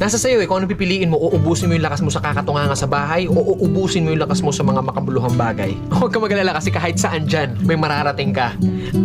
Nasa sa'yo kung ano pipiliin mo, uubusin mo yung lakas mo sa kakatunganga sa bahay o uubusin mo yung lakas mo sa mga makabuluhang bagay. Huwag ka mag-alala kasi kahit saan dyan, may mararating ka.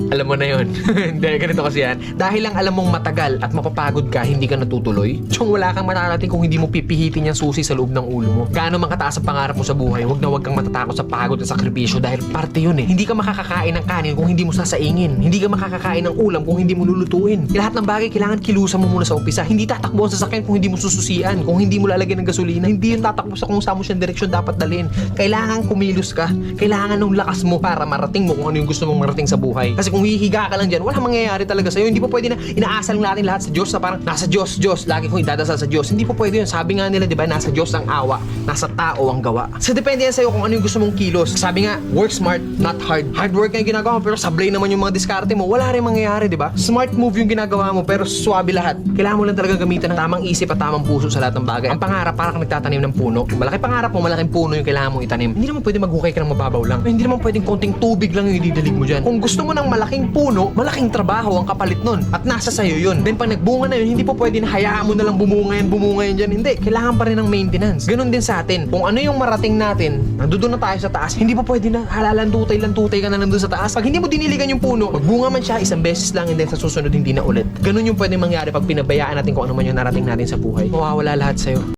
Alam mo na yun. Hindi, ganito kasi yan. Dahil lang alam mong matagal at mapapagod ka, hindi ka natutuloy. Tsong wala kang mararating kung hindi mo pipihitin yung susi sa loob ng ulo mo. Gaano man kataas ang pangarap mo sa buhay, huwag kang matatakot sa pagod at sakripisyo dahil parte yun eh. Hindi ka makakakain ng kanin kung hindi mo sasaingin. Hindi ka makakakain ng ulam kung hindi mo lulutuin. Lahat ng bagay kailangan kilusan mo muna sa umpisa. Hindi tatakbo ang sasakyan kung hindi mo sususian, kung hindi mo lalagyan ng gasolina. Hindi yun tatakbo sa kung saan mo siyang direksyon dapat dalhin. Kailangan kumilos ka. Kailangan ng lakas mo para marating mo kung ano yung gusto mong marating sa buhay. Kasi kung hihiga ka lang dyan, wala mangyayari talaga sa'yo. Hindi po pwede na inaasal natin lahat sa Diyos na parang nasa Diyos, lagi kong idadasal sa Diyos. Hindi po pwede yun. Sabi nga nila, di ba, nasa Diyos ang awa, nasa tao ang gawa. So depende yan sa'yo kung ano yung gusto mong kilos. Sabi nga, work smart, not hard. Hard work nga yung ginagawa mo, pero sablay naman yung mga diskarte mo. Wala rin mangyayari, di ba? Smart move yung ginagawa mo, pero swabe lahat. Kailangan mo lang talaga gamitan ng tamang isip at tamang puso sa lahat ng bagay. Ang pangarap, parang nagtatanim ng puno. Malaki pangarap mo, malaking puno yung kailangan mong itanim. Hindi naman pwede maghukay ka ng mababaw lang. Hindi naman pwedeng konting tubig lang yung ididalig mo dyan. Kung gusto mo ng malaking puno, malaking trabaho ang kapalit nun. At nasa sayo yun. Then pag nagbunga na yun, hindi po pwede na hayaan mo na lang bumunga yan dyan. Hindi. Kailangan pa rin ng maintenance. Ganun din sa atin. Kung ano yung marating natin, nandoon na tayo sa taas, hindi po pwede na halalan-tutay ka na nandun sa taas. Pag hindi mo diniligan yung puno, magbunga man siya isang beses lang and then sa susunod hindi na ulit. Ganun yung pwede mangyari pag pinabayaan natin kung ano man yung narating natin sa buhay. Mawawala lahat sa'yo.